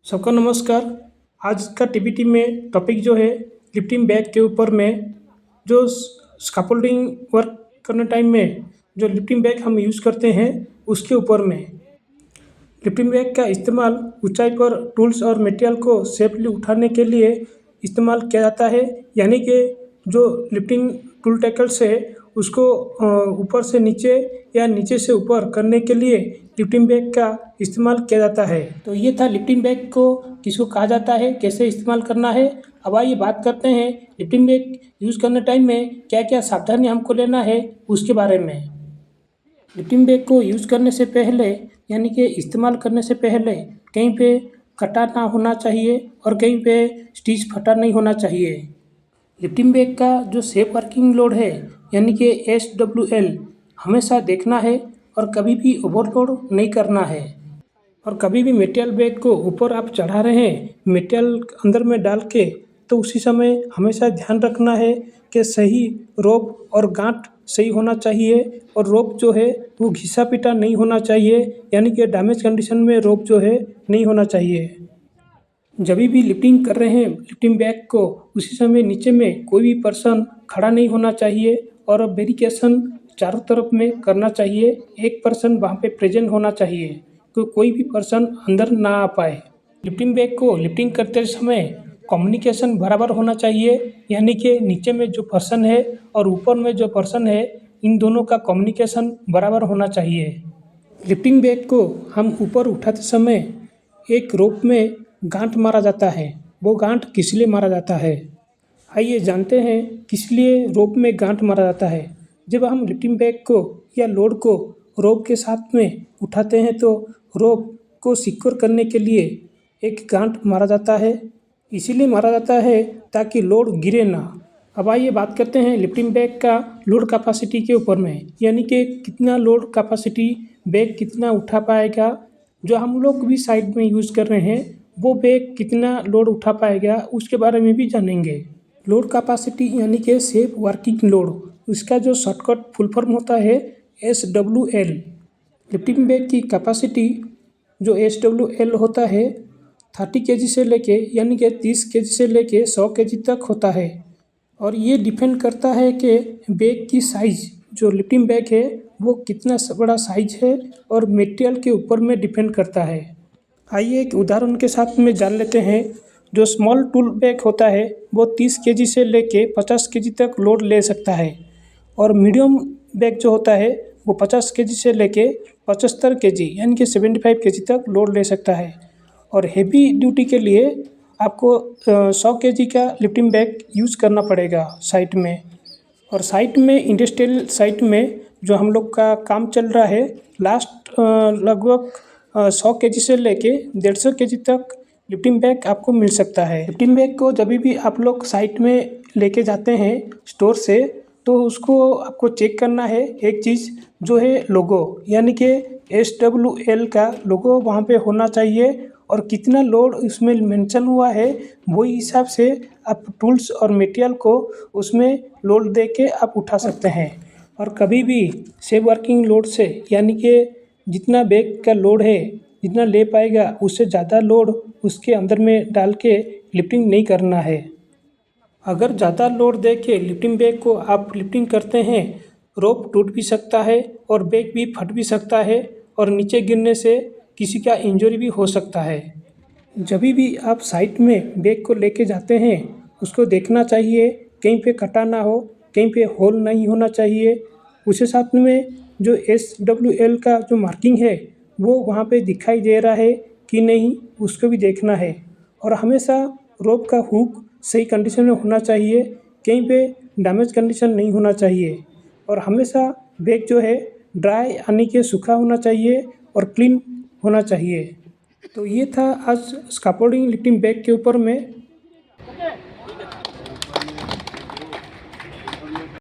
सबको नमस्कार। आज का टीबीटी में टॉपिक जो है लिफ्टिंग बैग के ऊपर में जो स्कैफोल्डिंग वर्क करने टाइम में जो लिफ्टिंग बैग हम यूज़ करते हैं उसके ऊपर में लिफ्टिंग बैग का इस्तेमाल ऊंचाई पर टूल्स और मटेरियल को सेफली उठाने के लिए इस्तेमाल किया जाता है। यानी कि जो लिफ्टिंग टूल टैकल्स है उसको ऊपर से नीचे या नीचे से ऊपर करने के लिए लिफ्टिंग बैग का इस्तेमाल किया जाता है। तो ये था लिफ्टिंग बैग को किसको कहा जाता है, कैसे इस्तेमाल करना है। अब आइए बात करते हैं लिफ्टिंग बैग यूज़ करने टाइम में क्या क्या सावधानी हमको लेना है उसके बारे में। लिफ्टिंग बैग को यूज़ करने से पहले यानी कि इस्तेमाल करने से पहले कहीं पे कटा ना होना चाहिए और कहीं पे स्टिच फटा नहीं होना चाहिए। लिफ्टिंग बैग का जो सेफ वर्किंग लोड है यानी कि SWL हमेशा देखना है और कभी भी ओवरलोड नहीं करना है। और कभी भी मेटल बैग को ऊपर आप चढ़ा रहे हैं मेटल अंदर में डाल के, तो उसी समय हमेशा ध्यान रखना है कि सही रोप और गांठ सही होना चाहिए और रोप जो है वो घिसा पिटा नहीं होना चाहिए, यानी कि डैमेज कंडीशन में रोप जो है नहीं होना चाहिए। जब भी लिफ्टिंग कर रहे हैं लिफ्टिंग बैग को उसी समय नीचे में कोई भी पर्सन खड़ा नहीं होना चाहिए और वेरिकेशन चारों तरफ में करना चाहिए। एक पर्सन वहाँ पे प्रेजेंट होना चाहिए तो कोई भी पर्सन अंदर ना आ पाए। लिफ्टिंग बैग को लिफ्टिंग करते समय कम्युनिकेशन बराबर होना चाहिए, यानी कि नीचे में जो पर्सन है और ऊपर में जो पर्सन है इन दोनों का कम्युनिकेशन बराबर होना चाहिए। लिफ्टिंग बैग को हम ऊपर उठाते समय एक रोप में गांठ मारा जाता है। वो गांठ किस लिए मारा जाता है, आइए जानते हैं किस लिए रोप में गांठ मारा जाता है। जब हम लिफ्टिंग बैग को या लोड को रोप के साथ में उठाते हैं तो रोप को सिक्योर करने के लिए एक गांठ मारा जाता है। इसीलिए मारा जाता है ताकि लोड गिरे ना। अब आइए बात करते हैं लिफ्टिंग बैग का लोड कैपेसिटी के ऊपर में, यानी कि कितना लोड कैपेसिटी बैग कितना उठा पाएगा। जो हम लोग भी साइड में यूज़ कर रहे हैं वो बैग कितना लोड उठा पाएगा उसके बारे में भी जानेंगे। लोड कैपेसिटी यानी कि सेफ वर्किंग लोड, उसका जो शॉर्टकट फुल फॉर्म होता है SWL। लिफ्टिंग बैग की कैपेसिटी जो SWL होता है 30 kg से लेके यानी कि 30 kg से लेके 100 kg तक होता है। और ये डिपेंड करता है कि बैग की साइज़, जो लिफ्टिंग बैग है वो कितना बड़ा साइज है और मटेरियल के ऊपर में डिपेंड करता है। आइए एक उदाहरण के साथ में जान लेते हैं। जो स्मॉल टूल बैग होता है वो 30 kg से लेके 50 kg तक लोड ले सकता है और मीडियम बैग जो होता है वो 50 kg से लेके 75 kg यानी कि 75 kg तक लोड ले सकता है। और हेवी ड्यूटी के लिए आपको 100 kg का लिफ्टिंग बैग यूज़ करना पड़ेगा साइट में। और साइट में इंडस्ट्रियल साइट में जो हम लोग का काम चल रहा है लास्ट लगभग 100 kg से लेके 150 kg तक लिफ्टिंग बैग आपको मिल सकता है। लिफ्टिंग बैग को जब भी आप लोग साइट में लेके जाते हैं स्टोर से तो उसको आपको चेक करना है एक चीज़ जो है लोगो, यानी कि SWL का लोगो वहाँ पे होना चाहिए और कितना लोड उसमें मेंशन हुआ है वही हिसाब से आप टूल्स और मटेरियल को उसमें लोड दे के आप उठा सकते हैं। और कभी भी सेफ वर्किंग लोड से यानी कि जितना बैग का लोड है जितना ले पाएगा उससे ज़्यादा लोड उसके अंदर में डाल के लिफ्टिंग नहीं करना है। अगर ज़्यादा लोड दे के लिफ्टिंग बैग को आप लिफ्टिंग करते हैं रोप टूट भी सकता है और बैग भी फट भी सकता है और नीचे गिरने से किसी का इंजरी भी हो सकता है। जब भी आप साइट में बैग को लेके जाते हैं उसको देखना चाहिए कहीं पे कटा ना हो, कहीं पे होल नहीं होना चाहिए। उसके साथ में जो SWL का जो मार्किंग है वो वहाँ पे दिखाई दे रहा है कि नहीं उसको भी देखना है। और हमेशा रोप का हुक सही कंडीशन में होना चाहिए, कहीं पे डैमेज कंडीशन नहीं होना चाहिए। और हमेशा बैग जो है ड्राई यानी कि सूखा होना चाहिए और क्लीन होना चाहिए। तो ये था आज स्कैफोल्डिंग लिफ्टिंग बैग के ऊपर में।